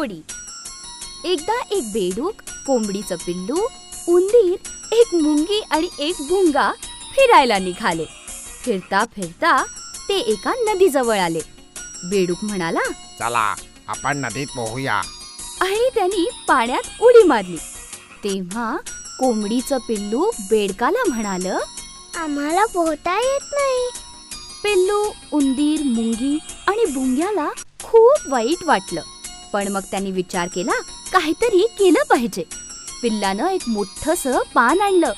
होडी. एकदा एक बेडूक, कोंबडीचं पिल्लू, उंदीर, एक मुंगी आणि एक भुंगा फिरायला निघाले. फिरता फिरता ते एका नदीजवळ आले. बेडूक म्हणाला, चला आपण नदीत पोहूया. आणि त्यांनी पाण्यात उडी मारली. तेव्हा कोंबडीचं पिल्लू बेडकाला म्हणालं, आम्हाला पोहता येत नाही. पिल्लू, उंदीर, मुंगी आणि भुंग्याला खूप वाईट वाटलं. पण मग त्यांनी विचार केला, काहीतरी केलं पाहिजे. पिल्लानं एक मोठंसं पान आणलं,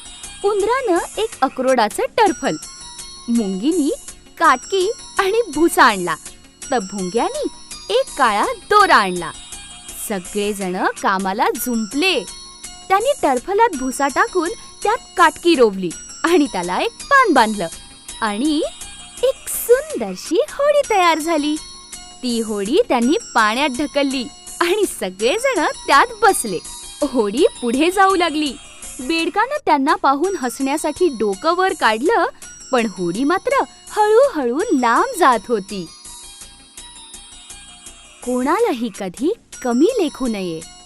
उंदरानं एक अक्रोडाचं टरफल, मुंगीनी काटकी आणि भुसा आणला, तर भुंग्यानी एक काळा दोरा आणला. सगळेजण कामाला जुंपले. त्यांनी टरफलात भुसा टाकून त्यात काटकी रोवली आणि त्याला एक पान बांधलं आणि एक सुंदरशी होडी तयार झाली. ती होडी त्यांनी पाण्यात ढकलली आणि सगळेजण त्यात बसले. होडी पुढे जाऊ लागली. बेडकानं त्यांना पाहून हसण्यासाठी डोकं वर काढलं, पण होडी मात्र हळूहळू लांब जात होती. कोणालाही कधी कमी लेखू नये.